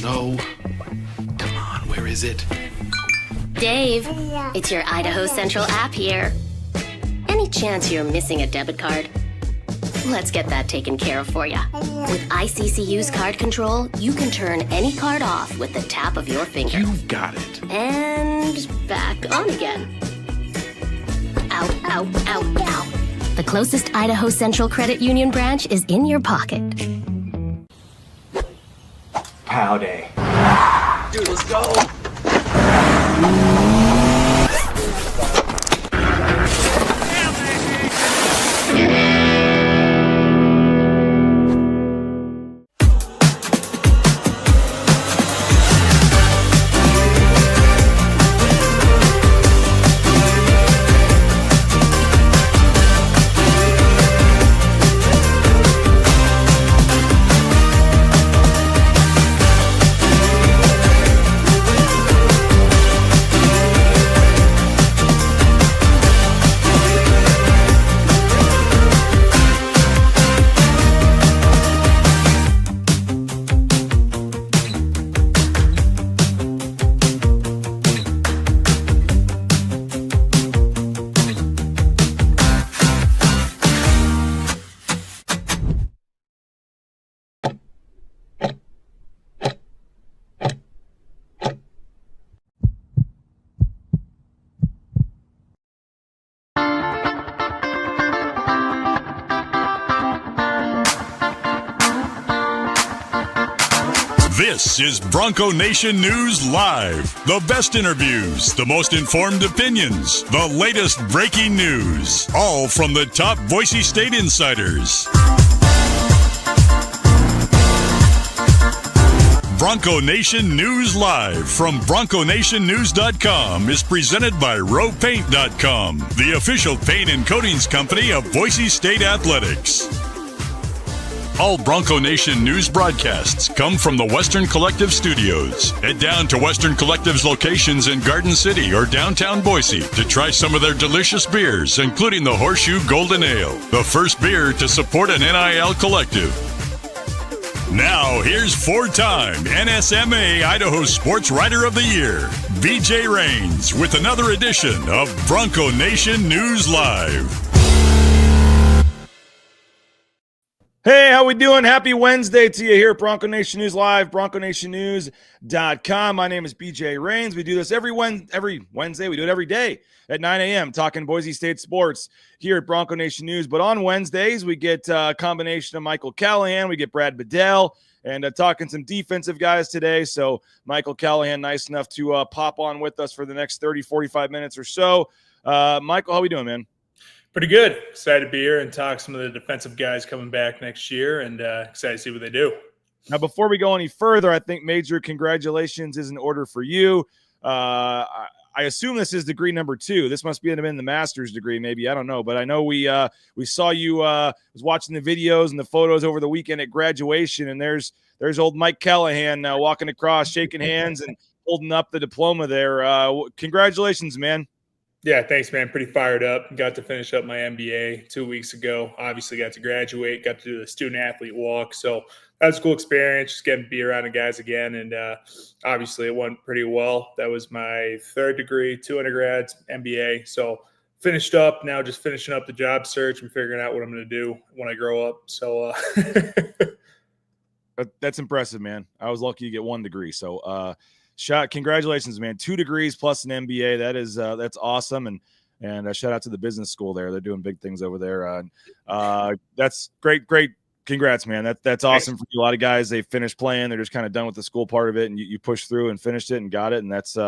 no. Come on, where is it? Dave, it's your Idaho Central app here. Any chance you're missing a debit card? Let's get that taken care of for you. With ICCU's card control, you can turn any card off with the tap of your finger. You got it. And back on again. Out, out, out, out. The closest Idaho Central Credit Union branch is in your pocket. Pow day. Dude, let's go. This is Bronco Nation News Live. The best interviews, the most informed opinions, the latest breaking news, all from the top Boise State insiders. Bronco Nation News Live from BroncoNationNews.com is presented by RowPaint.com, the official paint and coatings company of Boise State Athletics. All Bronco Nation news broadcasts come from the Western Collective Studios. Head down to Western Collective's locations in Garden City or downtown Boise to try some of their delicious beers, including the Horseshoe Golden Ale, the first beer to support an NIL collective. Now, here's four-time NSMA Idaho Sports Writer of the Year, BJ Rains, with another edition of Bronco Nation News Live. Hey, how we doing? Happy Wednesday to you here at Bronco Nation News Live, BroncoNationNews.com. My name is BJ Rains. We do this every Wednesday. We do it every day at 9 a.m. talking Boise State sports here at Bronco Nation News. But on Wednesdays, we get a combination of Michael Callahan. We get Brad Bedell and talking some defensive guys today. So Michael Callahan, nice enough to pop on with us for the next 30, 45 minutes or so. Michael, how we doing, man? Pretty good. Excited to be here and talk some of the defensive guys coming back next year, and excited to see what they do. Now, before we go any further, I think major congratulations is in order for you. I assume this is degree number 2. This must be in the master's degree, maybe. I don't know. But I know we saw you was watching the videos and the photos over the weekend at graduation, and there's old Mike Callahan walking across, shaking hands and holding up the diploma there. Congratulations, man. Yeah, thanks, man. Pretty fired up. Got to finish up my MBA 2 weeks ago. Obviously got to graduate, got to do the student-athlete walk. So that was a cool experience, just getting to be around the guys again. And obviously it went pretty well. That was my 3rd degree, 2 undergrads, MBA. So finished up, now just finishing up the job search and figuring out what I'm going to do when I grow up. So that's impressive, man. I was lucky to get 1 degree. So congratulations, man. 2 degrees plus an MBA. That's awesome. And shout out to the business school there. They're doing big things over there. That's great. Congrats, man. That's awesome for you. A lot of guys, they finish playing. They're just kind of done with the school part of it. And you push through and finished it and got it. And that's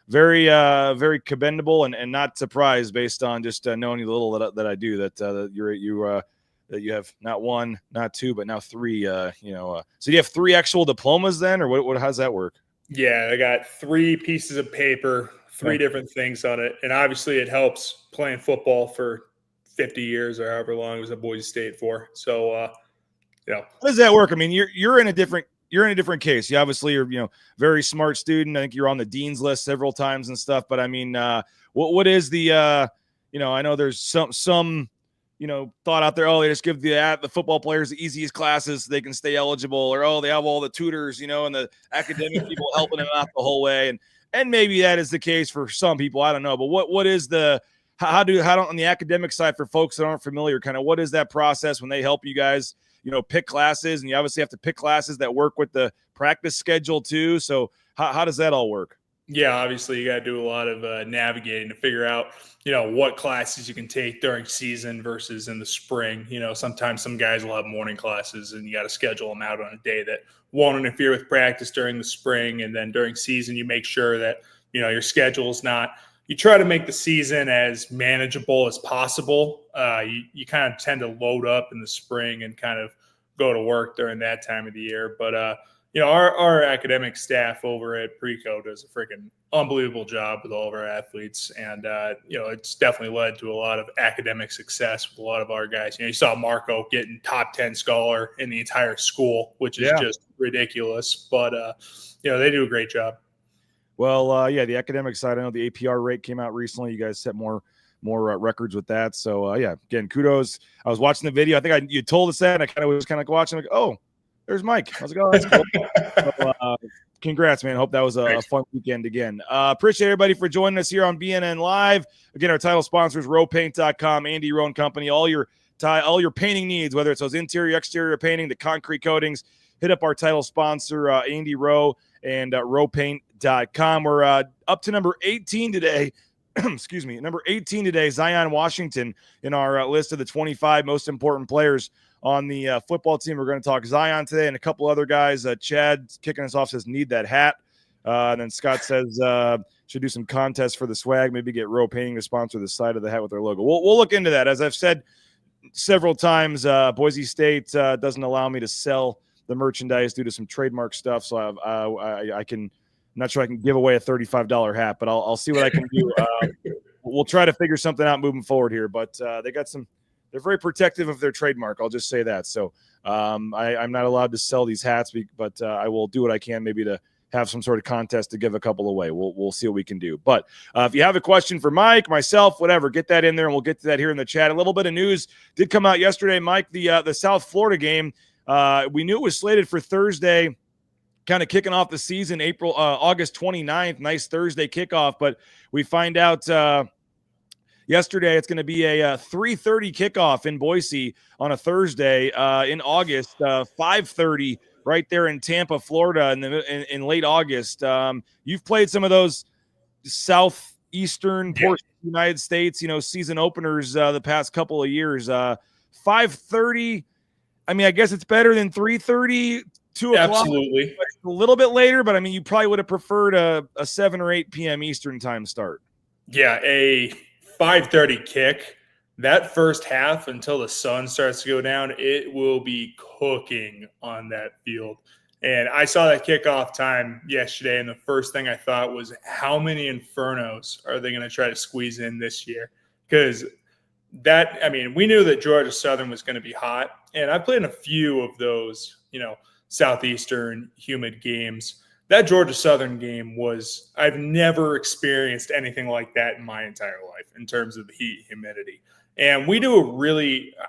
very, very commendable and not surprised based on just knowing the little that I do that you have not 1, not 2, but now 3, so do you have 3 actual diplomas then, or what how's that work? Yeah, I got 3 pieces of paper, 3 different things on it. And obviously it helps playing football for 50 years or however long it was at Boise State for. So, How does that work? I mean, you're in a different case. You obviously are, very smart student. I think you're on the dean's list several times and stuff. But I mean, what is the, I know there's some thought out there, oh, they just give the football players the easiest classes so they can stay eligible, or, oh, they have all the tutors, and the academic people helping them out the whole way. And maybe that is the case for some people. I don't know. But what is how on the academic side for folks that aren't familiar, kind of what is that process when they help you guys, pick classes, and you obviously have to pick classes that work with the practice schedule too. So how does that all work? Yeah, obviously you got to do a lot of navigating to figure out, what classes you can take during season versus in the spring. Sometimes some guys will have morning classes and you got to schedule them out on a day that won't interfere with practice during the spring. And then during season, you make sure that, your schedule is not, you try to make the season as manageable as possible. You kind of tend to load up in the spring and kind of go to work during that time of the year. But, our academic staff over at Preco does a freaking unbelievable job with all of our athletes. And, it's definitely led to a lot of academic success with a lot of our guys. You saw Marco getting top 10 scholar in the entire school, which is just ridiculous. But, they do a great job. Well, the academic side, I know the APR rate came out recently. You guys set more records with that. So, again, kudos. I was watching the video. I think you told us that, and I was kind of watching, like, oh, there's Mike. I was like, oh, that's cool. So, congrats, man. Hope that was a fun weekend again. Appreciate everybody for joining us here on BNN Live. Again, our title sponsors, rowpaint.com, Andy Rowe & Company. All your painting needs, whether it's those interior, exterior painting, the concrete coatings, hit up our title sponsor, Andy Rowe and rowpaint.com. We're up to number 18 today. Excuse me, number 18 today, Zion Washington, in our list of the 25 most important players on the football team. We're going to talk Zion today and a couple other guys. Chad kicking us off says, need that hat. And then Scott says, should do some contests for the swag, maybe get Rowe Painting to sponsor the side of the hat with their logo. We'll look into that. As I've said several times, Boise State doesn't allow me to sell the merchandise due to some trademark stuff. So I can, I'm not sure I can give away a $35 hat, but I'll see what I can do. We'll try to figure something out moving forward here, but they're very protective of their trademark. I'll just say that. So I'm not allowed to sell these hats, but I will do what I can maybe to have some sort of contest to give a couple away. We'll see what we can do. But if you have a question for Mike, myself, whatever, get that in there, and we'll get to that here in the chat. A little bit of news did come out yesterday, Mike, the South Florida game. We knew it was slated for Thursday, kind of kicking off the season, August 29th, nice Thursday kickoff. But we find out yesterday it's going to be a 3:30 kickoff in Boise on a Thursday in August, 5:30 right there in Tampa, Florida in late August. You've played some of those southeastern portions of the United States, season openers the past couple of years. 5:30, I mean, I guess it's better than 3:30, 2 o'clock. Absolutely. A little bit later, but I mean, you probably would have preferred a 7 or 8 p.m. Eastern time start. Yeah, a 5:30 kick. That first half until the sun starts to go down, it will be cooking on that field. And I saw that kickoff time yesterday, and the first thing I thought was, how many infernos are they going to try to squeeze in this year? Because we knew that Georgia Southern was going to be hot, and I played in a few of those, southeastern humid games. That Georgia Southern game I've never experienced anything like that in my entire life in terms of the heat, humidity. And we do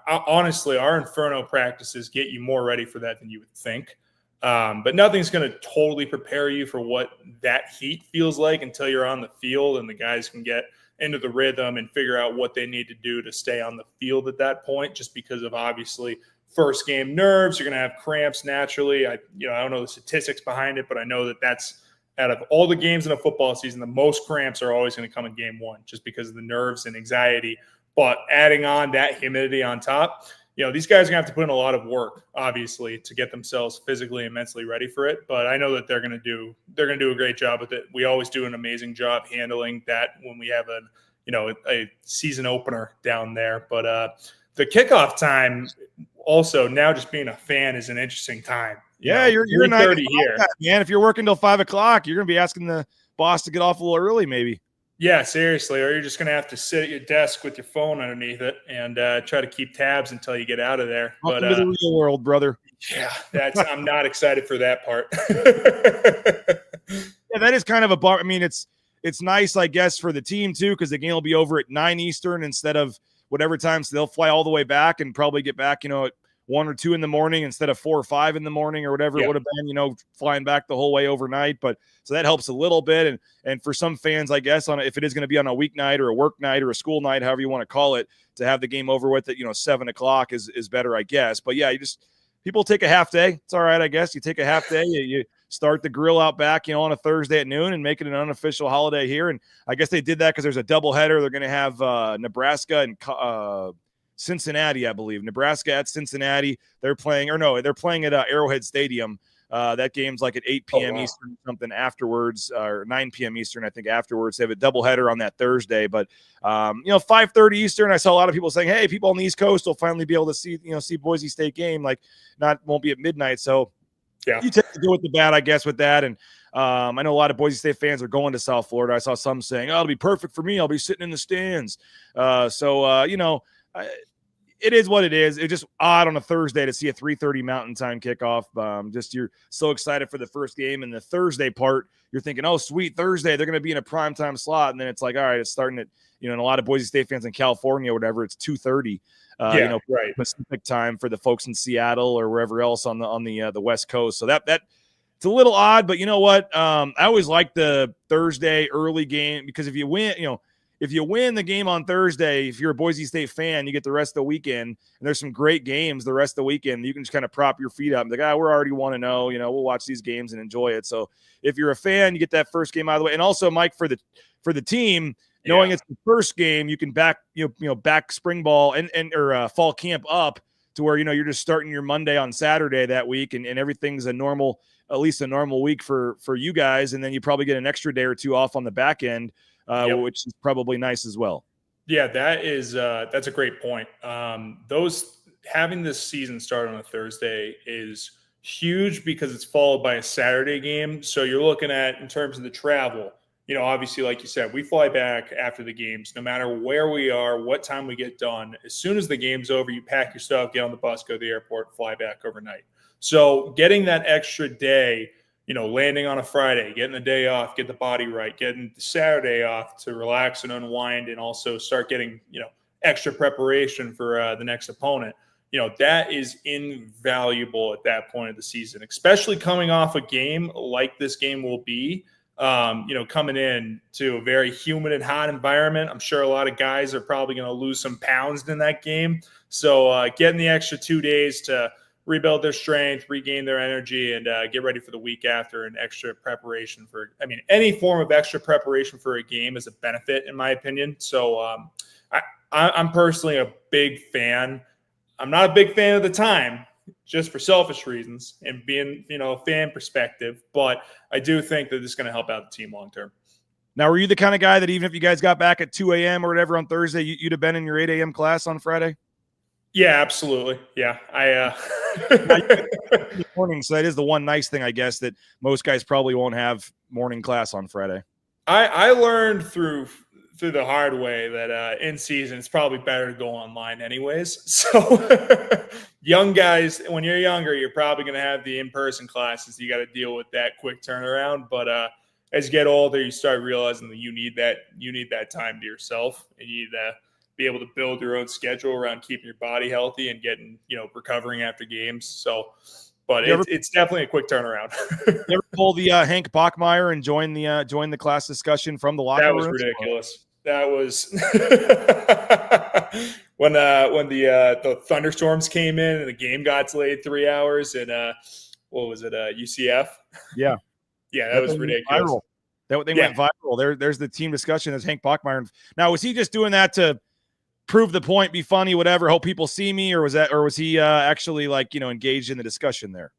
honestly, our Inferno practices get you more ready for that than you would think. But nothing's going to totally prepare you for what that heat feels like until you're on the field and the guys can get into the rhythm and figure out what they need to do to stay on the field at that point, just because of obviously first game nerves. You're going to have cramps naturally. I don't know the statistics behind it, but I know that that's out of all the games in a football season, the most cramps are always going to come in game one, just because of the nerves and anxiety. But adding on that humidity on top, these guys are going to have to put in a lot of work, obviously, to get themselves physically and mentally ready for it. But I know that they're going to do a great job with it. We always do an amazing job handling that when we have a season opener down there. But the kickoff time, also now just being a fan, is an interesting time. Yeah, you're 30 here, man. If you're working till 5 o'clock, you're going to be asking the boss to get off a little early, maybe. Yeah, seriously. Or you're just going to have to sit at your desk with your phone underneath it and try to keep tabs until you get out of there. Welcome to the real world, brother. Yeah, I'm not excited for that part. Yeah, that is kind of a bar. I mean, it's nice, I guess, for the team too, because the game will be over at 9 Eastern instead of whatever time. So they'll fly all the way back and probably get back, at 1 or 2 in the morning instead of 4 or 5 in the morning or whatever it would have been, flying back the whole way overnight. But so that helps a little bit. And for some fans, I guess, if it is going to be on a weeknight or a work night or a school night, however you want to call it, to have the game over with at, 7 o'clock is better, I guess. But yeah, people take a half day. It's all right, I guess. You take a half day, you start the grill out back, on a Thursday at noon and make it an unofficial holiday here. And I guess they did that because there's a doubleheader. They're going to have Nebraska and Cincinnati, I believe. Nebraska at Cincinnati. They're playing at Arrowhead Stadium. That game's like at 8 p.m. Eastern, something afterwards, or 9 p.m. Eastern, I think afterwards. They have a doubleheader on that Thursday. But, 5:30 Eastern, I saw a lot of people saying, hey, people on the East Coast will finally be able to see Boise State game. Like, won't be at midnight. So, you take the good with the bad, I guess, with that. And I know a lot of Boise State fans are going to South Florida. I saw some saying, it'll be perfect for me. I'll be sitting in the stands. It is what it is. It's just odd on a Thursday to see a 3:30 Mountain Time kickoff. You're so excited for the first game, and the Thursday part, you're thinking, oh, sweet, Thursday, they're going to be in a primetime slot. And then it's like, all right, it's starting at, and a lot of Boise State fans in California or whatever, it's 2:30, right. Pacific time for the folks in Seattle or wherever else on the West Coast. So that it's a little odd, but you know what? I always like the Thursday early game because if you win the game on Thursday, if you're a Boise State fan, you get the rest of the weekend, and there's some great games the rest of the weekend. You can just kind of prop your feet up and be like, we're already 1-0. We'll watch these games and enjoy it. So if you're a fan, you get that first game out of the way. And also, Mike, for the team, knowing it's the first game, you can back spring ball or fall camp up to where you're just starting your Monday on Saturday that week, and everything's at least a normal week for you guys, and then you probably get an extra day or two off on the back end. Which is probably nice as well. Yeah, that's a great point. Having this season start on a Thursday is huge because it's followed by a Saturday game. So you're looking at, in terms of the travel, obviously, like you said, we fly back after the games, no matter where we are, what time we get done. As soon as the game's over, you pack your stuff, get on the bus, go to the airport, fly back overnight. So getting that extra day, landing on a Friday, getting the day off, get the body right, getting the Saturday off to relax and unwind, and also start getting, extra preparation for the next opponent. That is invaluable at that point of the season, especially coming off a game like this game will be, coming in to a very humid and hot environment. I'm sure a lot of guys are probably going to lose some pounds in that game. So getting the extra 2 days to rebuild their strength, regain their energy, and get ready for the week after, and extra preparation any form of extra preparation for a game is a benefit, in my opinion. So I'm personally a big fan. I'm not a big fan of the time, just for selfish reasons and being, a fan perspective, but I do think that this is going to help out the team long-term. Now, were you the kind of guy that even if you guys got back at 2 a.m. or whatever on Thursday, you'd have been in your 8 a.m. class on Friday? Yeah, absolutely. Yeah. Morning, so that is the one nice thing, I guess, that most guys probably won't have morning class on Friday. I learned through the hard way that in season it's probably better to go online anyways. So young guys, when you're younger, you're probably going to have the in-person classes. You got to deal with that quick turnaround. But as you get older, you start realizing that you need that time to yourself, and you need to be able to build your own schedule around keeping your body healthy and getting, recovering after games. So, but it's definitely a quick turnaround. You ever pull the Hank Bachmeier and join the class discussion from the locker room? That was ridiculous. That was when the thunderstorms came in and the game got delayed 3 hours, and what was it, UCF? Yeah, that was ridiculous. Viral. They went viral. There's the team discussion. There's Hank Bachmeier. Now, was he just doing that to prove the point, be funny, whatever, hope people see me, or was he actually engaged in the discussion there?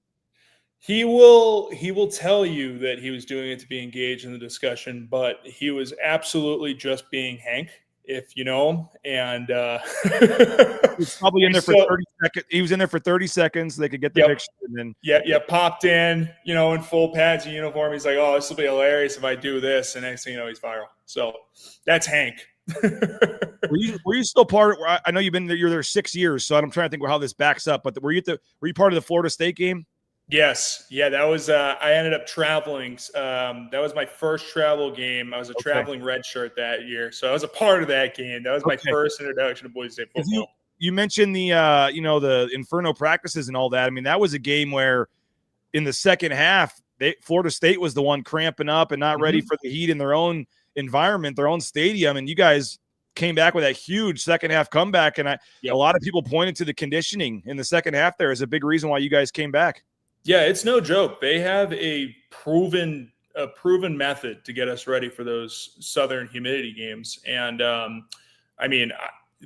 He will tell you that he was doing it to be engaged in the discussion, but he was absolutely just being Hank, if you know him. And he's probably in there for 30 seconds. He was in there for 30 seconds. So they could get the picture. And then popped in, in full pads and uniform. He's like, oh, this will be hilarious if I do this. And next thing you know, he's viral. So that's Hank. Were you still part? I know you've been there. You're there 6 years, so I'm trying to think how this backs up. But were you part of the Florida State game? Yes. Yeah, that was I ended up traveling. That was my first travel game. I was a traveling red shirt that year. So I was a part of that game. That was my first introduction to Boise State football. You mentioned the the Inferno practices and all that. I mean, that was a game where in the second half, Florida State was the one cramping up and not ready for the heat in their own environment, their own stadium, and you guys came back with that huge second half comeback. And a lot of people pointed to the conditioning in the second half there as a big reason why you guys came back. Yeah, it's no joke. They have a proven method to get us ready for those southern humidity games. And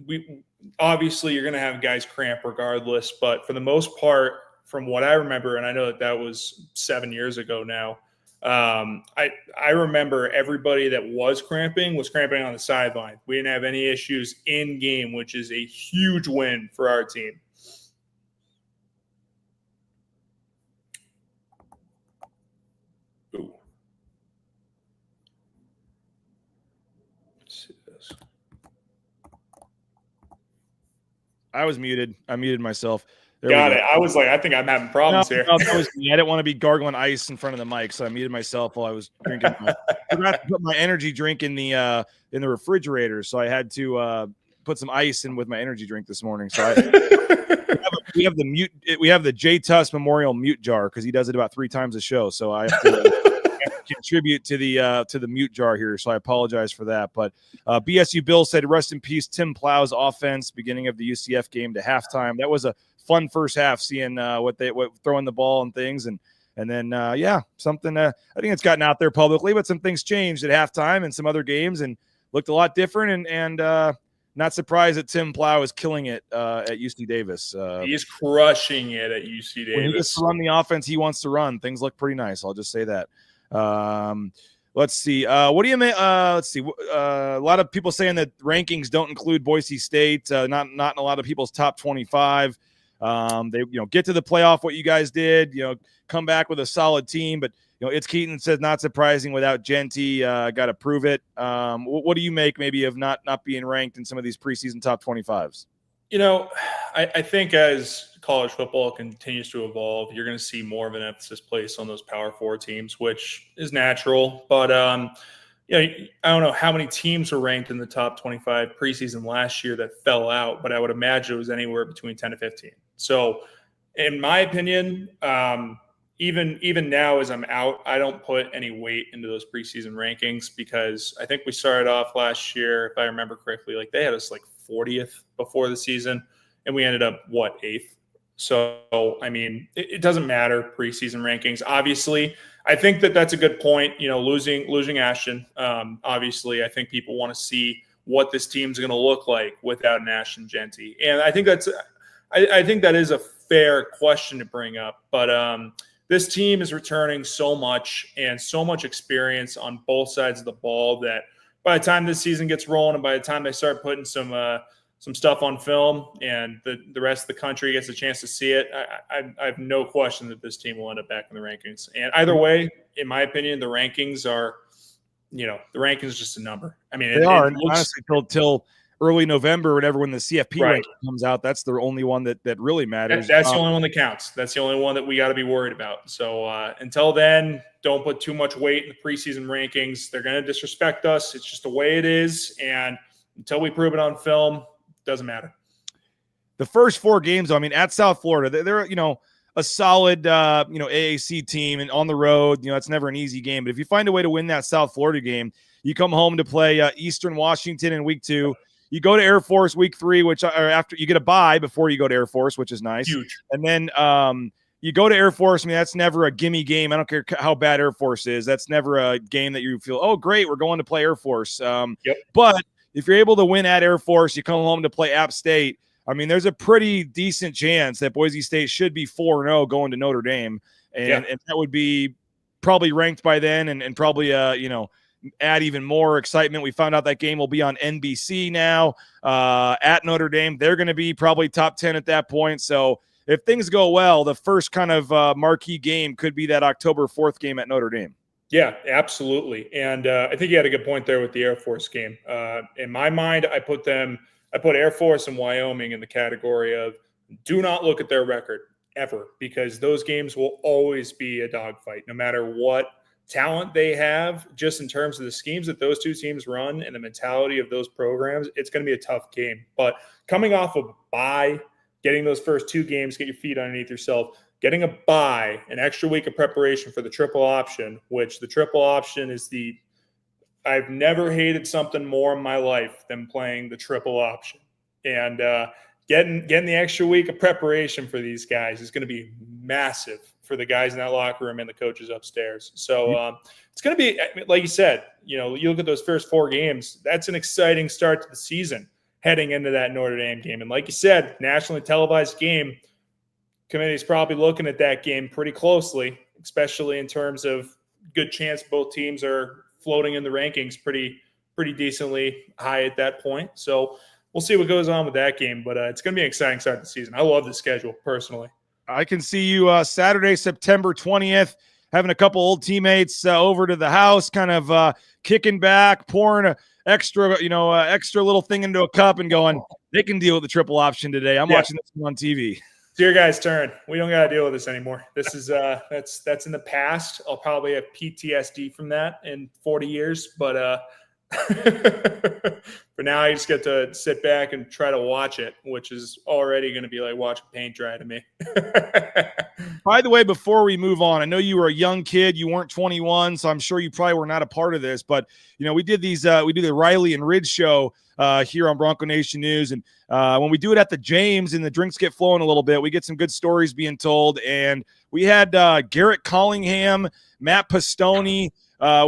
we obviously you're going to have guys cramp regardless, but for the most part, from what I remember, and I know that was 7 years ago now, I remember everybody that was cramping on the sideline. We didn't have any issues in game, which is a huge win for our team. Ooh. Let's see this. I was muted. I muted myself. Got it. I was like, I think I'm having problems here. No, that was me. I didn't want to be gargling ice in front of the mic, so I muted myself while I was drinking. I forgot to put my energy drink in the refrigerator, so I had to put some ice in with my energy drink this morning. So we have the J Tuss Memorial mute jar because he does it about 3 times a show. So I have to contribute to the mute jar here. So I apologize for that. But BSU Bill said, "Rest in peace, Tim Plow's offense." Beginning of the UCF game to halftime. That was a fun first half, seeing what throwing the ball and things, and then something. I think it's gotten out there publicly, but some things changed at halftime and some other games and looked a lot different. And not surprised that Tim Plow is killing it at UC Davis. He's crushing it at UC Davis. When he gets to run the offense he wants to run, things look pretty nice. I'll just say that. Let's see. What do you mean? Let's see. A lot of people saying that rankings don't include Boise State. Not in a lot of people's top 25. They get to the playoff. What you guys did, come back with a solid team. But it's Keaton says not surprising without Genty. Got to prove it. What do you make maybe of not being ranked in some of these preseason top 25s? I think as college football continues to evolve, you're going to see more of an emphasis placed on those Power 4 teams, which is natural. But I don't know how many teams were ranked in the top 25 preseason last year that fell out, but I would imagine it was anywhere between 10 to 15. So, in my opinion, even now as I'm out, I don't put any weight into those preseason rankings because I think we started off last year, if I remember correctly, like they had us like 40th before the season, and we ended up 8th. So, I mean, it doesn't matter preseason rankings. Obviously, I think that's a good point. Losing Ashton. Obviously, I think people want to see what this team's going to look like without an Ashton Genty, and I think that is a fair question to bring up. But this team is returning so much and so much experience on both sides of the ball that by the time this season gets rolling and by the time they start putting some stuff on film and the rest of the country gets a chance to see it, I have no question that this team will end up back in the rankings. And either way, in my opinion, the rankings are, the rankings is just a number. I mean, they are. Honestly, till early November or whatever, when the CFP ranking comes out, that's the only one that really matters. That's the only one that counts. That's the only one that we got to be worried about. So until then, don't put too much weight in the preseason rankings. They're going to disrespect us. It's just the way it is. And until we prove it on film, doesn't matter. The first 4 games, I mean, at South Florida, they're a solid AAC team, and on the road, it's never an easy game. But if you find a way to win that South Florida game, you come home to play Eastern Washington in week 2. You go to Air Force week 3, which after you get a bye before you go to Air Force, which is nice. Huge. And then you go to Air Force. I mean, that's never a gimme game. I don't care how bad Air Force is. That's never a game that you feel, oh, great, we're going to play Air Force. But if you're able to win at Air Force, you come home to play App State. I mean, there's a pretty decent chance that Boise State should be 4-0 going to Notre Dame. And that would be probably ranked by then and probably, add even more excitement. We found out that game will be on NBC now at Notre Dame. They're going to be probably top 10 at that point. So if things go well, the first kind of marquee game could be that October 4th game at Notre Dame. Yeah, absolutely. And I think you had a good point there with the Air Force game. In my mind, I put Air Force and Wyoming in the category of do not look at their record ever, because those games will always be a dogfight, no matter what talent they have, just in terms of the schemes that those two teams run and the mentality of those programs. It's going to be a tough game. But coming off of a bye, getting those first 2 games, get your feet underneath yourself, getting a bye, an extra week of preparation for the triple option, which the triple option is I've never hated something more in my life than playing the triple option. And getting the extra week of preparation for these guys is going to be massive for the guys in that locker room and the coaches upstairs. So it's going to be, like you said, you look at those first 4 games, that's an exciting start to the season heading into that Notre Dame game. And like you said, nationally televised game, committee's probably looking at that game pretty closely, especially in terms of good chance both teams are floating in the rankings pretty decently high at that point. So we'll see what goes on with that game, but it's going to be an exciting start to the season. I love the schedule personally. I can see you Saturday, September 20th, having a couple old teammates over to the house, kind of kicking back, pouring a extra little thing into a cup and going, they can deal with the triple option today. I'm watching this on TV. It's your guys' turn. We don't got to deal with this anymore. This is that's in the past. I'll probably have PTSD from that in 40 years, but for now, I just get to sit back and try to watch it, which is already going to be like watching paint dry to me. By the way, before we move on, I know you were a young kid. You weren't 21, so I'm sure you probably were not a part of this. But, we did we do the Riley and Ridge show here on Bronco Nation News. And when we do it at the James and the drinks get flowing a little bit, we get some good stories being told. And we had Garrett Collingham, Matt Pistone.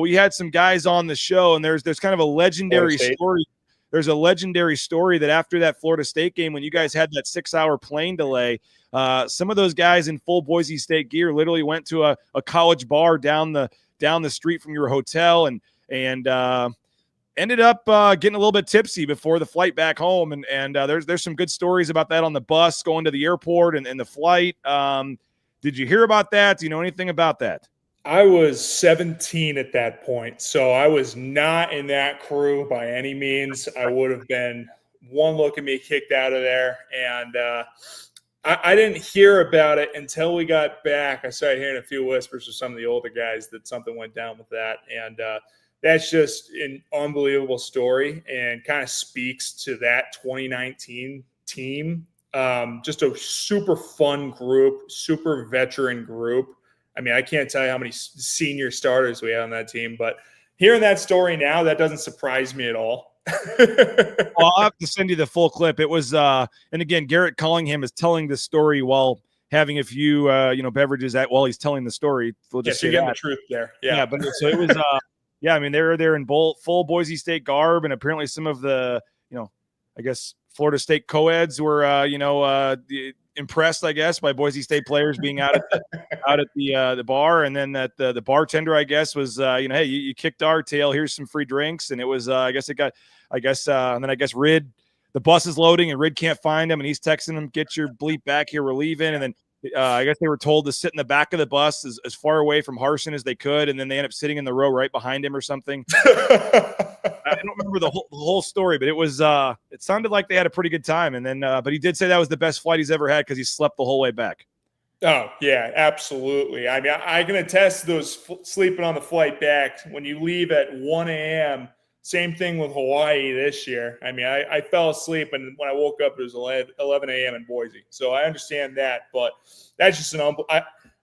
We had some guys on the show, and there's kind of a legendary story. There's a legendary story that after that Florida State game, when you guys had that 6-hour plane delay, some of those guys in full Boise State gear literally went to a college bar down the street from your hotel and ended up getting a little bit tipsy before the flight back home. And there's some good stories about that on the bus going to the airport and the flight. Did you hear about that? Do you know anything about that? I was 17 at that point, so I was not in that crew by any means. I would have been one look at me kicked out of there, and I didn't hear about it until we got back. I started hearing a few whispers from some of the older guys that something went down with that, and that's just an unbelievable story and kind of speaks to that 2019 team. Just a super fun group, super veteran group. I mean, I can't tell you how many senior starters we had on that team, but hearing that story now, that doesn't surprise me at all. Well, I'll have to send you the full clip. It was, and again, Garrett Collingham is telling the story while having a few, beverages while he's telling the story. We'll just so you're getting the truth there. Yeah. But so it was, I mean, they were there in full Boise State garb, and apparently some of the, I guess Florida State co-eds were, impressed, I guess, by Boise State players being out at the bar, and then that the bartender, I guess, was hey, you kicked our tail. Here's some free drinks, and it was and then I guess Rid, the bus is loading, and Rid can't find him, and he's texting him, "Get your bleep back here, we're leaving." And then I guess they were told to sit in the back of the bus as far away from Harsin as they could, and then they end up sitting in the row right behind him or something. I don't remember the whole story, but it was it sounded like they had a pretty good time. And then but he did say that was the best flight he's ever had because he slept the whole way back. Oh, yeah, absolutely. I mean, I can attest to those sleeping on the flight back when you leave at 1 a.m. Same thing with Hawaii this year. I mean, I fell asleep, and when I woke up, it was 11 a.m. in Boise. So I understand that, but that's just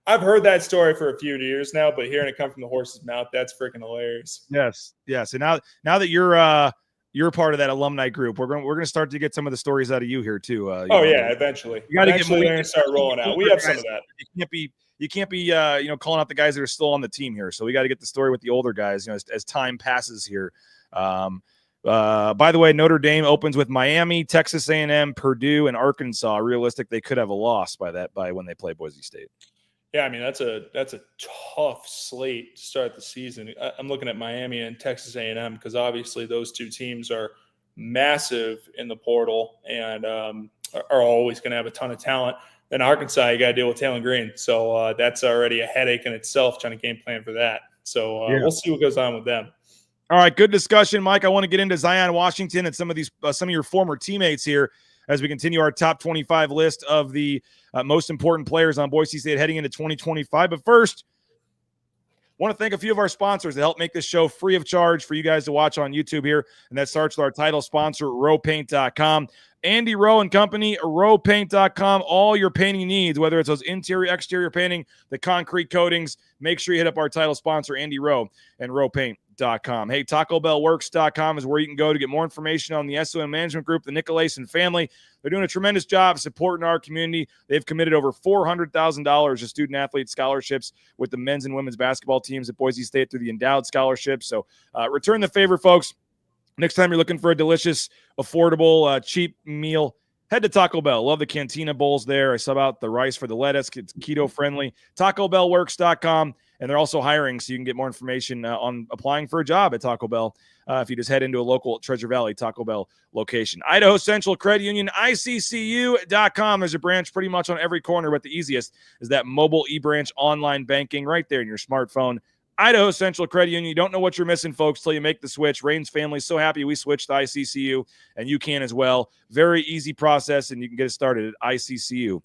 I've heard that story for a few years now, but hearing it come from the horse's mouth, that's freaking hilarious. Yes. And now that you're part of that alumni group, we're gonna start to get some of the stories out of you here too. Eventually. You got to get more. They're gonna start rolling out. We have some of that. You can't be calling out the guys that are still on the team here. So we got to get the story with the older guys, as time passes here. By the way, Notre Dame opens with Miami, Texas A&M, Purdue, and Arkansas. Realistic, they could have a loss by when they play Boise State. Yeah, I mean, that's a tough slate to start the season. I'm looking at Miami and Texas A&M because obviously those two teams are massive in the portal and are always going to have a ton of talent. Then Arkansas, you got to deal with Taylor Green. So that's already a headache in itself trying to game plan for that. So we'll see what goes on with them. All right, good discussion, Mike. I want to get into Zion Washington and some of your former teammates here. as we continue our top 25 list of the most important players on Boise State heading into 2025. But first, want to thank a few of our sponsors that help make this show free of charge for you guys to watch on YouTube here. And that starts with our title sponsor, rowpaint.com. Andy Rowe and Company, rowpaint.com. All your painting needs, whether it's those interior, exterior painting, the concrete coatings, make sure you hit up our title sponsor, Andy Rowe, and rowpaint.com. Hey, TacoBellWorks.com is where you can go to get more information on the SOM Management Group, the Nicolason family. They're doing a tremendous job supporting our community. They've committed over $400,000 to student-athlete scholarships with the men's and women's basketball teams at Boise State through the Endowed Scholarship. So return the favor, folks. Next time you're looking for a delicious, affordable, cheap meal, head to Taco Bell. Love the Cantina bowls there. I sub out the rice for the lettuce. It's keto-friendly. TacoBellWorks.com. And they're also hiring, so you can get more information on applying for a job at Taco Bell if you just head into a local Treasure Valley Taco Bell location. Idaho Central Credit Union, ICCU.com. There's a branch pretty much on every corner, but the easiest is that mobile e-branch online banking right there in your smartphone. Idaho Central Credit Union. You don't know what you're missing, folks, till you make the switch. Rain's family so happy we switched to ICCU, and you can as well. Very easy process, and you can get it started at ICCU.com.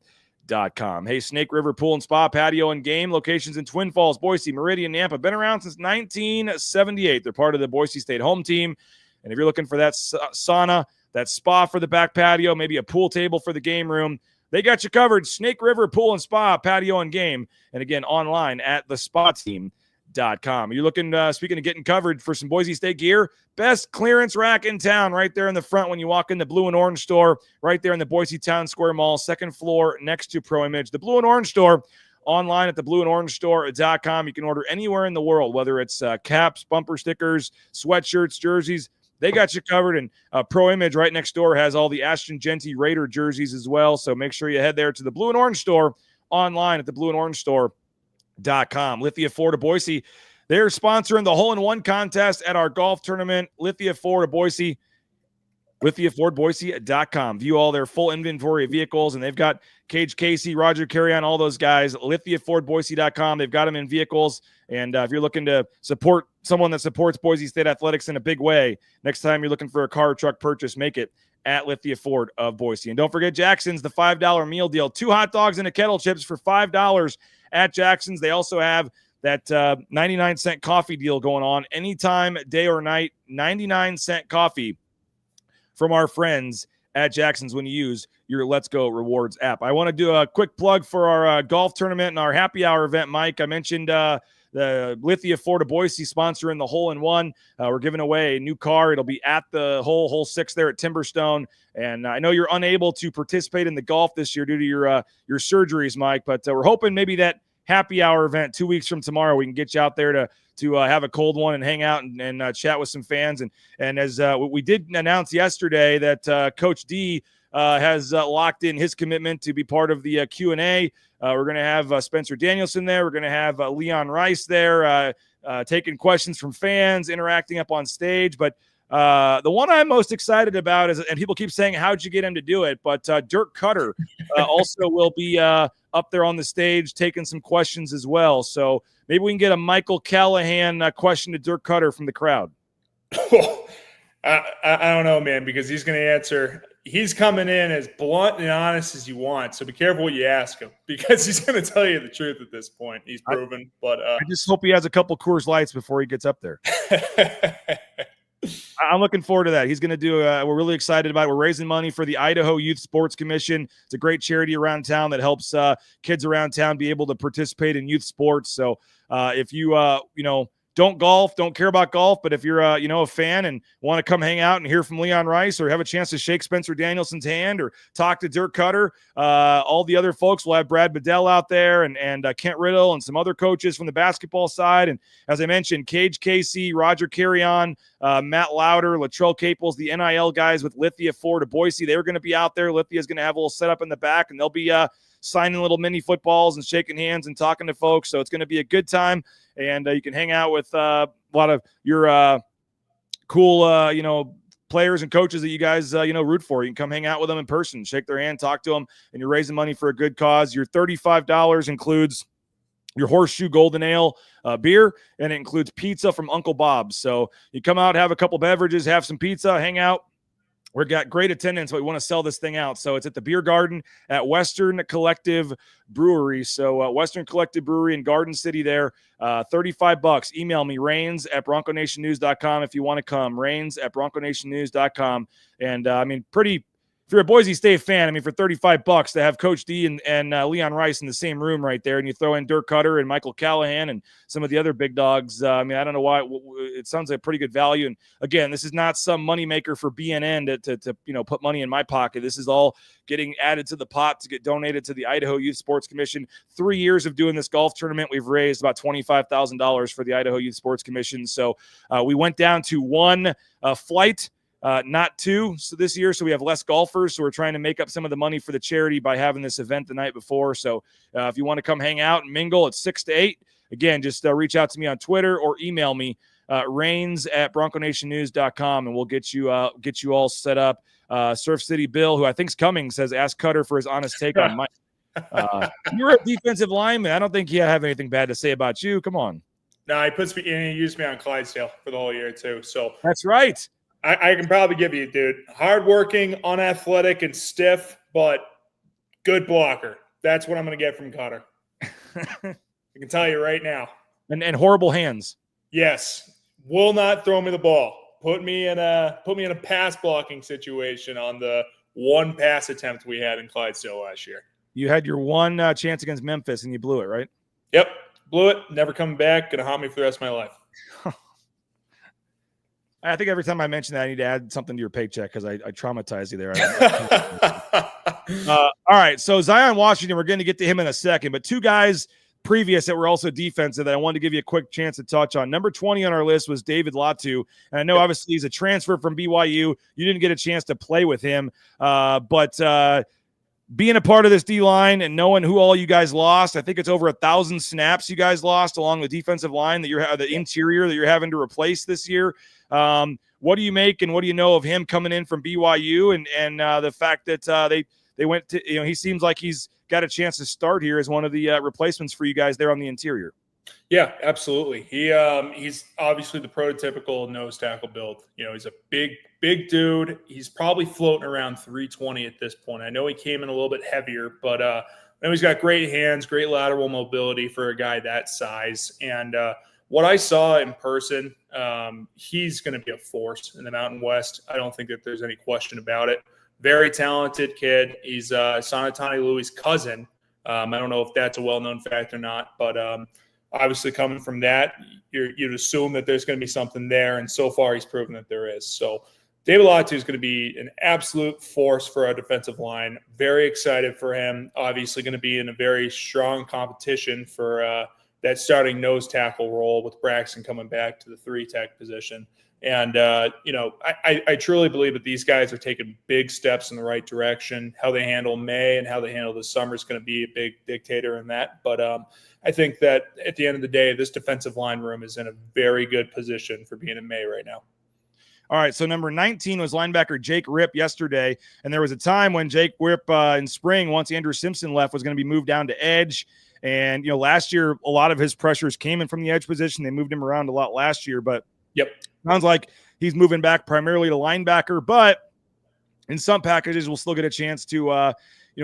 Hey, Snake River Pool and Spa, Patio and Game, locations in Twin Falls, Boise, Meridian, Nampa. Been around since 1978. They're part of the Boise State home team. And if you're looking for that sauna, that spa for the back patio, maybe a pool table for the game room, they got you covered. Snake River Pool and Spa, Patio and Game. And again, online at thespateam.com. You're looking, speaking of getting covered for some Boise State gear, best clearance rack in town right there in the front when you walk in the Blue and Orange store, right there in the Boise Town Square Mall, second floor next to Pro Image. The Blue and Orange store, online at theblueandorangestore.com. You can order anywhere in the world, whether it's caps, bumper stickers, sweatshirts, jerseys. They got you covered, and Pro Image right next door has all the Ashton Genty Raider jerseys as well, so make sure you head there to the Blue and Orange store, online at theblueandorangestore.com. Lithia Ford of Boise, they're sponsoring the hole-in-one contest at our golf tournament. Lithia Ford of Boise, lithiafordboise.com. View all their full inventory of vehicles, and they've got Cage Casey, Roger Carrion, all those guys. lithiafordboise.com. They've got them in vehicles, and if you're looking to support someone that supports Boise State athletics in a big way, next time you're looking for a car or truck purchase, make it at Lithia Ford of Boise. And don't forget Jackson's, the $5 meal deal. 2 hot dogs and a kettle chips for $5 at Jackson's. They also have that 99-cent coffee deal going on anytime, day or night. 99-cent coffee from our friends at Jackson's when you use your Let's Go Rewards app. I want to do a quick plug for our golf tournament and our happy hour event, Mike. I mentioned the Lithia Ford of Boise sponsoring the hole-in-one. We're giving away a new car. It'll be at the hole 6 there at Timberstone. And I know you're unable to participate in the golf this year due to your surgeries, Mike, but we're hoping maybe that happy hour event 2 weeks from tomorrow, we can get you out there to have a cold one and hang out and chat with some fans. And as we did announce yesterday that Coach D has locked in his commitment to be part of the Q&A. We're going to have Spencer Danielson there. We're going to have Leon Rice there taking questions from fans, interacting up on stage. But the one I'm most excited about is, and people keep saying, how'd you get him to do it? But Dirk Cutter also will be up there on the stage taking some questions as well. So maybe we can get a Michael Callahan question to Dirk Cutter from the crowd. I don't know, man, because he's going to answer. He's coming in as blunt and honest as you want. So be careful what you ask him, because he's going to tell you the truth at this point. He's proven. But I just hope he has a couple Coors Lights before he gets up there. I'm looking forward to that. He's going to do we're really excited about it. We're raising money for the Idaho Youth Sports Commission. It's a great charity around town that helps kids around town be able to participate in youth sports. So if you don't golf, don't care about golf, but if you're a fan and want to come hang out and hear from Leon Rice or have a chance to shake Spencer Danielson's hand or talk to Dirk Cutter, all the other folks, will have Brad Bedell out there and Kent Riddle and some other coaches from the basketball side. And as I mentioned, Cage Casey, Roger Carrion, Matt Lauder, Latrell Caples, the NIL guys with Lithia Ford of Boise, they're going to be out there. Lithia's going to have a little setup in the back, and they'll be signing little mini footballs and shaking hands and talking to folks. So it's going to be a good time. And you can hang out with a lot of your cool, players and coaches that you guys, root for. You can come hang out with them in person, shake their hand, talk to them, and you're raising money for a good cause. Your $35 includes your Horseshoe Golden Ale beer, and it includes pizza from Uncle Bob's. So you come out, have a couple beverages, have some pizza, hang out, We've got great attendance, but we want to sell this thing out. So it's at the Beer Garden at Western Collective Brewery. So Western Collective Brewery in Garden City there, $35. Email me, rains@bronconationnews.com if you want to come, rains@bronconationnews.com. And I mean, if you're a Boise State fan, I mean, for $35 to have Coach D and Leon Rice in the same room right there, and you throw in Dirk Cutter and Michael Callahan and some of the other big dogs. I mean, I don't know why. It sounds like a pretty good value. And again, this is not some moneymaker for BNN to put money in my pocket. This is all getting added to the pot to get donated to the Idaho Youth Sports Commission. 3 years of doing this golf tournament, we've raised about $25,000 for the Idaho Youth Sports Commission. So we went down to one flight. Not two. So this year, so we have less golfers. So we're trying to make up some of the money for the charity by having this event the night before. So if you want to come hang out and mingle, it's 6 to 8. Again, just reach out to me on Twitter or email me, rains@bronconationnews.com, and we'll get you all set up. Surf City Bill, who I think's coming, says ask Cutter for his honest take on Mike. You're a defensive lineman. I don't think he'll have anything bad to say about you. Come on. No, he used me on Clydesdale for the whole year too. So that's right. I can probably give you, dude, hardworking, unathletic, and stiff, but good blocker. That's what I'm going to get from Cutter. I can tell you right now. And horrible hands. Yes, will not throw me the ball. Put me in a pass blocking situation on the one pass attempt we had in Clydesdale last year. You had your one chance against Memphis, and you blew it, right? Yep, blew it. Never coming back. Gonna haunt me for the rest of my life. I think every time I mention that, I need to add something to your paycheck because I traumatized you there. All right, so Zion Washington, we're going to get to him in a second, but two guys previous that were also defensive that I wanted to give you a quick chance to touch on. Number 20 on our list was David Latu, and I know obviously he's a transfer from BYU. You didn't get a chance to play with him, but being a part of this D-line and knowing who all you guys lost, I think it's over 1,000 snaps you guys lost along the defensive line that the interior that you're having to replace this year. What do you make and what do you know of him coming in from BYU and the fact that they went to, he seems like he's got a chance to start here as one of the replacements for you guys there on the interior. Yeah, absolutely. He's obviously the prototypical nose tackle build. He's a big dude. He's probably floating around 320 at this point. I know he came in a little bit heavier, but he's got great hands, great lateral mobility for a guy that size. And what I saw in person, he's going to be a force in the Mountain West. I don't think that there's any question about it. Very talented kid. He's Sonatani Louis' cousin. I don't know if that's a well-known fact or not, but obviously coming from that, you'd assume that there's going to be something there, and so far he's proven that there is. So David Latu is going to be an absolute force for our defensive line. Very excited for him. Obviously going to be in a very strong competition for that starting nose tackle role with Braxton coming back to the 3-tech position. And, I truly believe that these guys are taking big steps in the right direction. How they handle May and how they handle the summer is going to be a big dictator in that. But I think that at the end of the day, this defensive line room is in a very good position for being in May right now. All right, so number 19 was linebacker Jake Ripp yesterday, and there was a time when Jake Ripp in spring, once Andrew Simpson left, was going to be moved down to edge. And, last year, a lot of his pressures came in from the edge position. They moved him around a lot last year, but sounds like he's moving back primarily to linebacker, but in some packages we'll still get a chance to,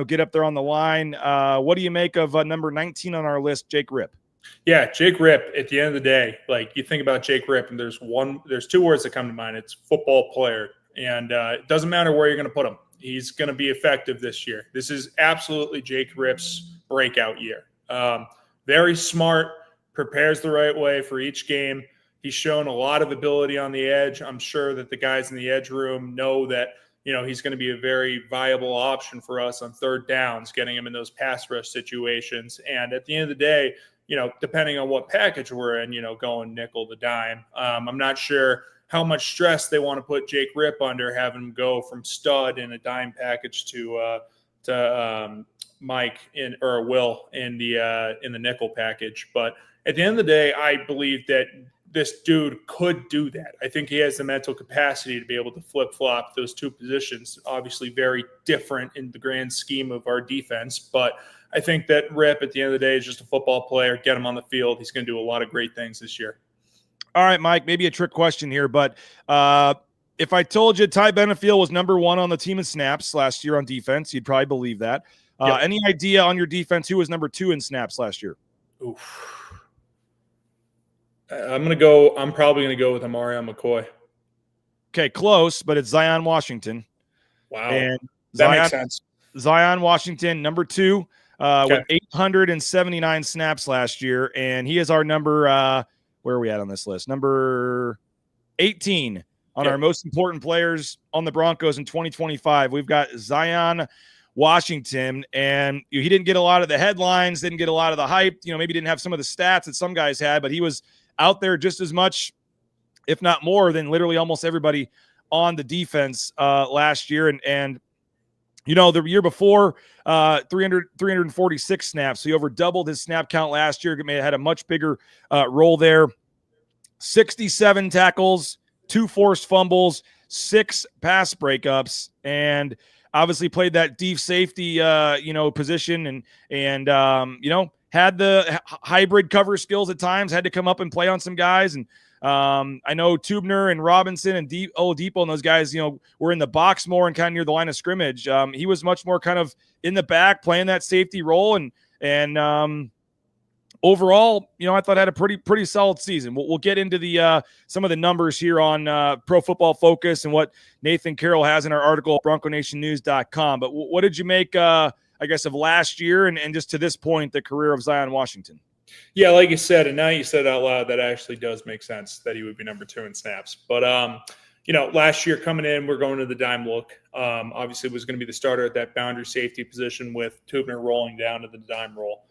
get up there on the line. What do you make of number 19 on our list, Jake Ripp? Yeah, Jake Ripp, at the end of the day, like you think about Jake Ripp and there's two words that come to mind. It's football player. And it doesn't matter where you're going to put him. He's going to be effective this year. This is absolutely Jake Ripp's breakout year. Very smart, prepares the right way for each game. He's shown a lot of ability on the edge. I'm sure that the guys in the edge room know that, he's going to be a very viable option for us on third downs, getting him in those pass rush situations. And at the end of the day, depending on what package we're in, going nickel to dime, I'm not sure how much stress they want to put Jake Ripp under, having him go from stud in a dime package to Mike or Will in the nickel package. But at the end of the day, I believe that this dude could do that. I think he has the mental capacity to be able to flip-flop those two positions. Obviously very different in the grand scheme of our defense, but I think that Ripp at the end of the day is just a football player. Get him on the field. He's going to do a lot of great things this year. All right, Mike, maybe a trick question here, but If I told you Ty Benefiel was number 1 on the team in snaps last year on defense, you'd probably believe that. Yep. Any idea on your defense who was number 2 in snaps last year? Oof. I'm probably going to go with Amari McCoy. Okay, close, but it's Zion Washington. Wow. And That makes sense. Zion Washington, number 2, Okay. with 879 snaps last year. And he is our number, where are we at on this list? Number 18 on our most important players on the Broncos in 2025. We've got Zion Washington, and he didn't get a lot of the headlines, didn't get a lot of the hype, maybe didn't have some of the stats that some guys had, but he was out there just as much, if not more, than literally almost everybody on the defense last year. And the year before, 346 snaps. So he over doubled his snap count last year. Had a much bigger role there. 67 tackles, 2 forced fumbles, 6 pass breakups, and obviously played that deep safety, position, and had the hybrid cover skills at times. Had to come up and play on some guys, and I know Tubner and Robinson and Oladipo and those guys, were in the box more and kind of near the line of scrimmage. He was much more kind of in the back, playing that safety role, and overall, I thought had a pretty solid season. We'll get into the some of the numbers here on Pro Football Focus and what Nathan Carroll has in our article at BroncoNationNews.com. But what did you make, of last year and just to this point, the career of Zion Washington? Yeah, like you said, and now you said it out loud, that actually does make sense that he would be number 2 in snaps. But last year coming in, we're going to the dime look. Obviously, was going to be the starter at that boundary safety position with Tubner rolling down to the dime role.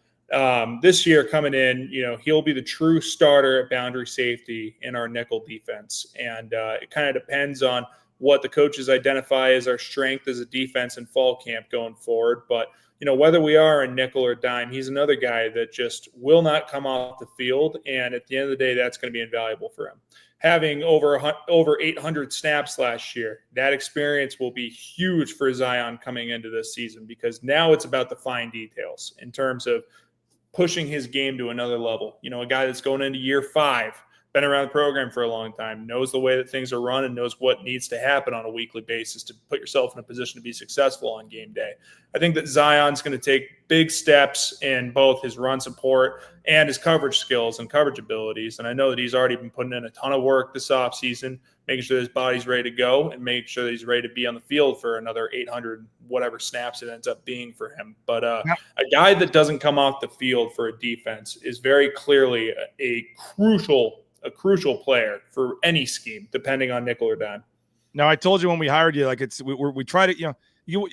This year coming in, he'll be the true starter at boundary safety in our nickel defense. And it kind of depends on what the coaches identify as our strength as a defense in fall camp going forward. But, whether we are in nickel or dime, he's another guy that just will not come off the field. And at the end of the day, that's going to be invaluable for him. Having over 800 snaps last year, that experience will be huge for Zion coming into this season, because now it's about the fine details in terms of pushing his game to another level. A guy that's going into year 5, been around the program for a long time, knows the way that things are run and knows what needs to happen on a weekly basis to put yourself in a position to be successful on game day. I think that Zion's going to take big steps in both his run support and his coverage skills and coverage abilities. And I know that he's already been putting in a ton of work this offseason, making sure that his body's ready to go and making sure that he's ready to be on the field for another 800 whatever snaps it ends up being for him. But a guy that doesn't come off the field for a defense is very clearly a crucial player for any scheme, depending on nickel or dime. Now, I told you when we hired you, we try to,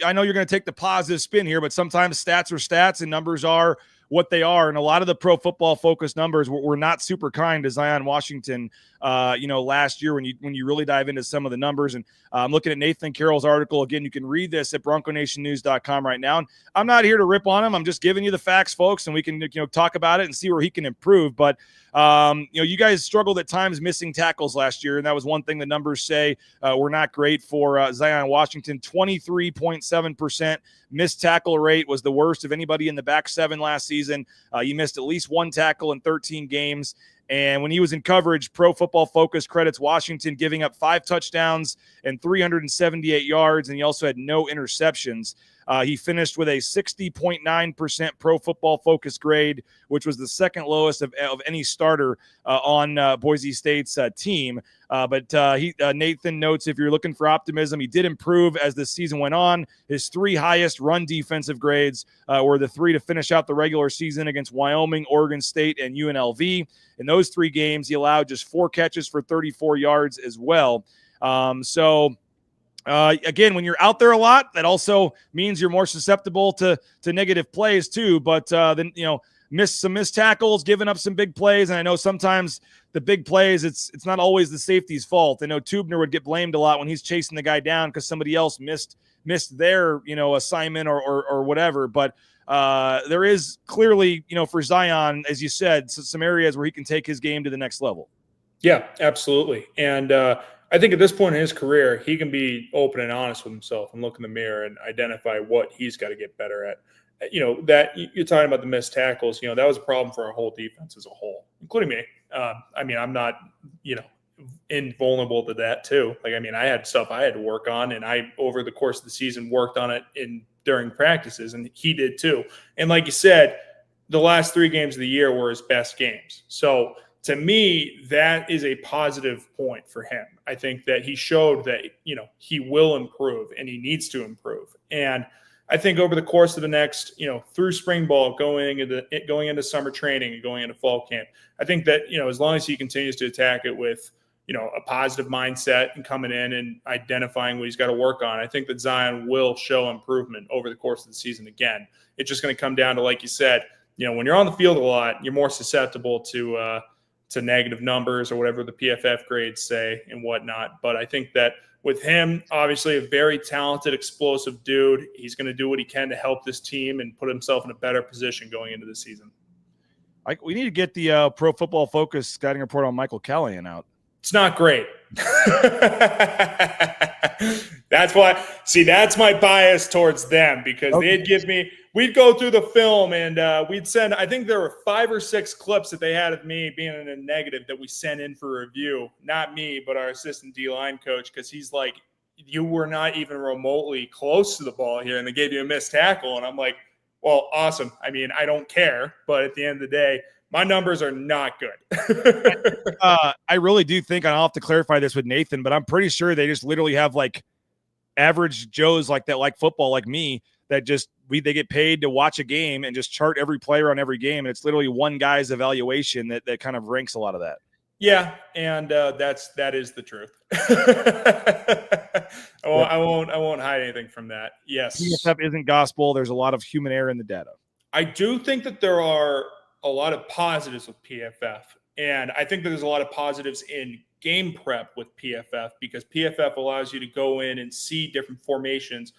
I know you're going to take the positive spin here, but sometimes stats are stats and numbers are what they are. And a lot of the Pro Football Focus numbers were not super kind to Zion Washington, last year when you really dive into some of the numbers. And I'm looking at Nathan Carroll's article. Again, you can read this at BroncoNationNews.com right now. And I'm not here to rip on him. I'm just giving you the facts, folks, and we can, talk about it and see where he can improve. But, you guys struggled at times missing tackles last year. And that was one thing the numbers say were not great for Zion Washington. 23.7% missed tackle rate was the worst of anybody in the back 7 last season. He missed at least 1 tackle in 13 games. And when he was in coverage, Pro Football Focus credits Washington giving up 5 touchdowns and 378 yards, and he also had no interceptions. He finished with a 60.9% Pro Football Focus grade, which was the second lowest of any starter on Boise State's team. But Nathan notes, if you're looking for optimism, he did improve as the season went on. His 3 highest run defensive grades were the 3 to finish out the regular season against Wyoming, Oregon State, and UNLV. In those 3 games, he allowed just 4 catches for 34 yards as well. Again, when you're out there a lot, that also means you're more susceptible to negative plays too. But then, missed tackles, giving up some big plays. And I know sometimes the big plays, it's not always the safety's fault. I know Tubner would get blamed a lot when he's chasing the guy down because somebody else missed their, assignment or whatever. But there is clearly, for Zion, as you said, some areas where he can take his game to the next level. Yeah, absolutely. And I think at this point in his career, he can be open and honest with himself and look in the mirror and identify what he's got to get better at. That you're talking about the missed tackles, that was a problem for our whole defense as a whole, including me. I'm not, invulnerable to that too. Like, I mean, I had stuff I had to work on, and I, over the course of the season, worked on it during practices, and he did too. And like you said, the last 3 games of the year were his best games. So to me, that is a positive point for him. I think that he showed that, he will improve and he needs to improve. And I think over the course of the next, through spring ball, going into summer training and going into fall camp, I think that, as long as he continues to attack it with, a positive mindset and coming in and identifying what he's got to work on, I think that Zion will show improvement over the course of the season again. It's just going to come down to, like you said, when you're on the field a lot, you're more susceptible to negative numbers or whatever the PFF grades say and whatnot. But I think that with him, obviously a very talented, explosive dude, he's going to do what he can to help this team and put himself in a better position going into the season. We need to get the Pro Football Focus scouting report on Michael Callahan out. It's not great. That's why, that's my bias towards them, because they'd give me, we'd go through the film and we'd send, I think there were 5 or 6 clips that they had of me being in a negative that we sent in for review. Not me, but our assistant D-line coach, because he's like, you were not even remotely close to the ball here, and they gave you a missed tackle. And I'm like, well, awesome. I mean, I don't care, but at the end of the day, my numbers are not good. I really do think, I'll have to clarify this with Nathan, but I'm pretty sure they just literally have like average Joes like that, like football, like me, that just they get paid to watch a game and just chart every player on every game. And it's literally one guy's evaluation that kind of ranks a lot of that. Yeah. And that is the truth. I won't hide anything from that. Yes. PFF isn't gospel. There's a lot of human error in the data. I do think that there are a lot of positives with PFF. And I think that there's a lot of positives in game prep with PFF, because PFF allows you to go in and see different formations,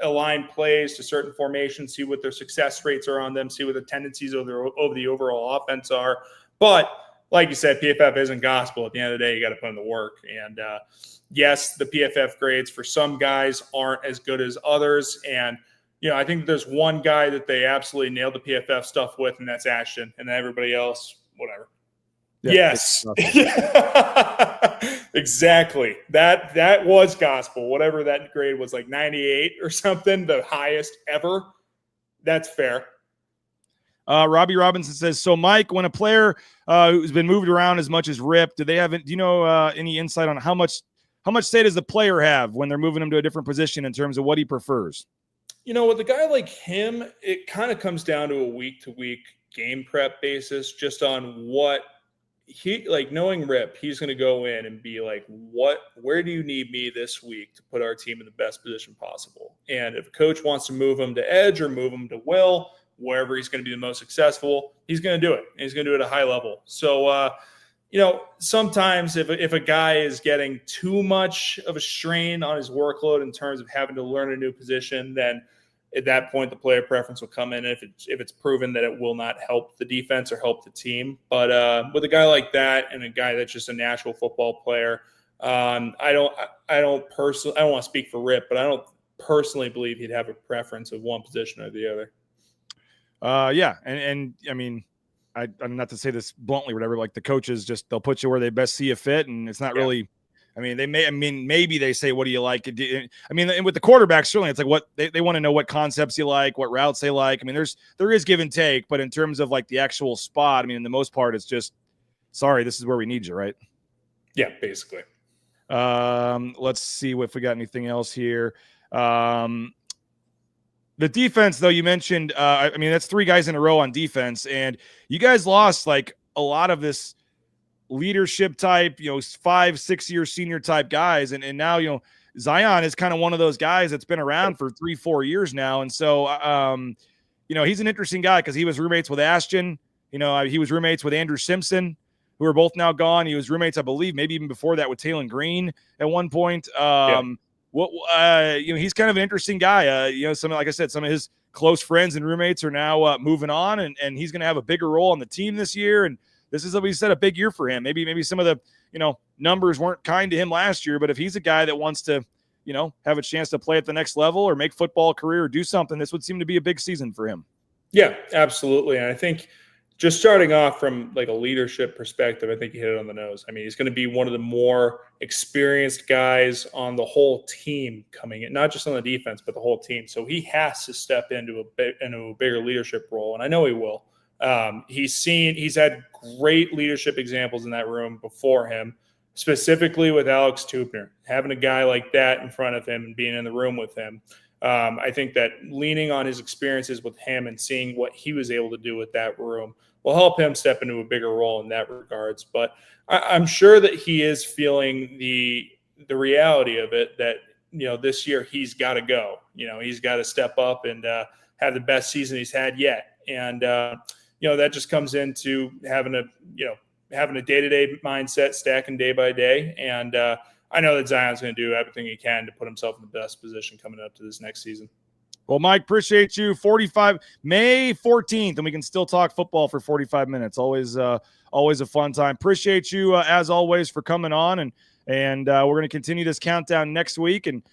align plays to certain formations, see what their success rates are on them, see what the tendencies of the overall offense are. But like you said, PFF isn't gospel. At the end of the day, you got to put in the work. And yes, the PFF grades for some guys aren't as good as others. And I think there's one guy that they absolutely nailed the PFF stuff with, and that's Ashton. And then everybody else, whatever. Yeah, yes. Exactly. That was gospel. Whatever that grade was, like 98 or something, the highest ever. That's fair. Robbie Robinson says, so Mike, when a player who's been moved around as much as Rip, do you know any insight on how much say does the player have when they're moving him to a different position in terms of what he prefers? With a guy like him, it kind of comes down to a week-to-week game prep basis, just on what he, like, knowing Rip, he's going to go in and be like, where do you need me this week to put our team in the best position possible? And if a coach wants to move him to edge or move him to will, wherever he's going to be the most successful, he's going to do it. And he's going to do it at a high level. So, sometimes if a guy is getting too much of a strain on his workload in terms of having to learn a new position, then at that point the player preference will come in if it's proven that it will not help the defense or help the team. But with a guy like that and a guy that's just a natural football player, I don't want to speak for Rip, but I don't personally believe he'd have a preference of one position or the other. Yeah, and I mean, I'm not to say this bluntly, whatever. Like, the coaches they'll put you where they best see a fit, and it's not really. I mean, maybe they say, what do you like? I mean, and with the quarterbacks, certainly it's like what they want to know, what concepts you like, what routes they like. I mean, there is give and take, but in terms of like the actual spot, I mean, in the most part, it's just, sorry, this is where we need you, right? Yeah, basically. Let's see if we got anything else here. The defense, though, you mentioned, I mean, that's 3 guys in a row on defense, and you guys lost like a lot of this leadership type, 5-6 year senior type guys. And now, Zion is kind of one of those guys that's been around for 3-4 years now. And so, he's an interesting guy because he was roommates with Ashton. He was roommates with Andrew Simpson, who are both now gone. He was roommates, I believe, maybe even before that with Taylon Green at one point. He's kind of an interesting guy. Like I said, some of his close friends and roommates are now moving on, and he's going to have a bigger role on the team this year. And this is, like we said, a big year for him. Maybe some of the, numbers weren't kind to him last year, but if he's a guy that wants to, have a chance to play at the next level or make football career or do something, this would seem to be a big season for him. Yeah, absolutely. And I think just starting off from like a leadership perspective, I think you hit it on the nose. I mean, he's going to be one of the more experienced guys on the whole team coming in, not just on the defense, but the whole team. So he has to step into a bigger leadership role, and I know he will. He's had great leadership examples in that room before him, specifically with Alex Tupner. Having a guy like that in front of him and being in the room with him, I think that leaning on his experiences with him and seeing what he was able to do with that room will help him step into a bigger role in that regards. But I'm sure that he is feeling the reality of it, that, this year he's got to go. He's got to step up and have the best season he's had yet. And, that just comes into having a day-to-day mindset, stacking day by day. And I know that Zion's going to do everything he can to put himself in the best position coming up to this next season. Well, Mike, appreciate you. May 14th, and we can still talk football for 45 minutes. Always a fun time. Appreciate you, as always, for coming on. And we're going to continue this countdown next week and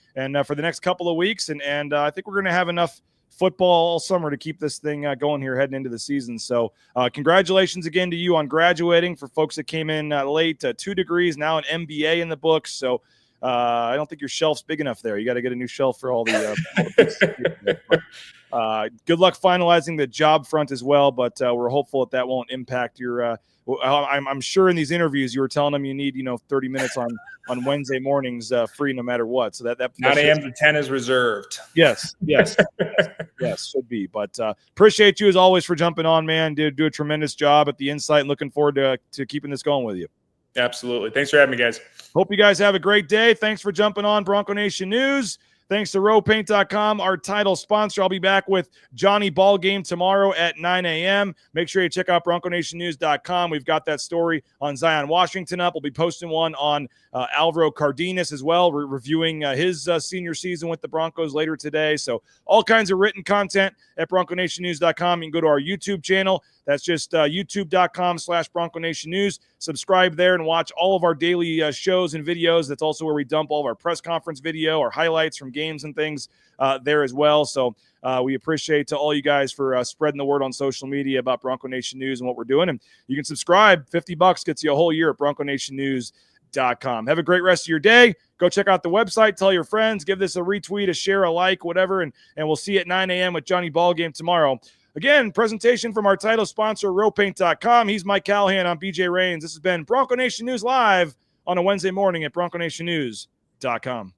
for the next couple of weeks. And I think we're going to have enough football all summer to keep this thing going here heading into the season. So congratulations again to you on graduating. For folks that came in late, 2 degrees, now an MBA in the books. So I don't think your shelf's big enough there. You got to get a new shelf for all the good luck finalizing the job front as well, but we're hopeful that won't impact your I'm sure in these interviews you were telling them you need 30 minutes on Wednesday mornings free no matter what. So that 9 a.m. to 10 is reserved. Yes, should be. But appreciate you as always for jumping on, man. Do a tremendous job at the Insight, and looking forward to keeping this going with you. Absolutely. Thanks for having me, guys. Hope you guys have a great day. Thanks for jumping on Bronco Nation News. Thanks to rowpaint.com, our title sponsor. I'll be back with Johnny Ballgame tomorrow at 9 a.m. Make sure you check out BroncoNationNews.com. We've got that story on Zion Washington up. We'll be posting one on Alvaro Cardenas as well. We're reviewing his senior season with the Broncos later today. So all kinds of written content at BroncoNationNews.com. You can go to our YouTube channel. That's just youtube.com/BroncoNationNews. Subscribe there and watch all of our daily shows and videos. That's also where we dump all of our press conference video, our highlights from games and things there as well. So we appreciate all you guys for spreading the word on social media about Bronco Nation News and what we're doing. And you can subscribe. $50 gets you a whole year at BroncoNationNews.com. Have a great rest of your day. Go check out the website. Tell your friends. Give this a retweet, a share, a like, whatever. And we'll see you at 9 a.m. with Johnny Ballgame tomorrow. Again, presentation from our title sponsor, rowpaint.com. He's Mike Callahan. I'm BJ Rains. This has been Bronco Nation News Live on a Wednesday morning at BroncoNationNews.com.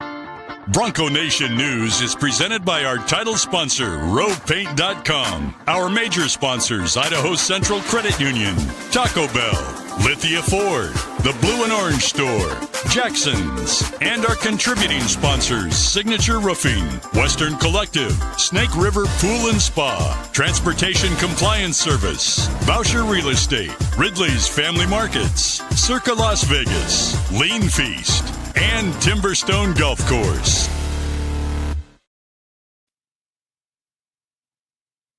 Bronco Nation News is presented by our title sponsor, rowpaint.com. Our major sponsors, Idaho Central Credit Union, Taco Bell, Lithia Ford, the Blue and Orange Store, Jackson's, and our contributing sponsors, Signature Roofing, Western Collective, Snake River Pool and Spa, Transportation Compliance Service, Boucher Real Estate, Ridley's Family Markets, Circa Las Vegas, Lean Feast, and Timberstone Golf Course.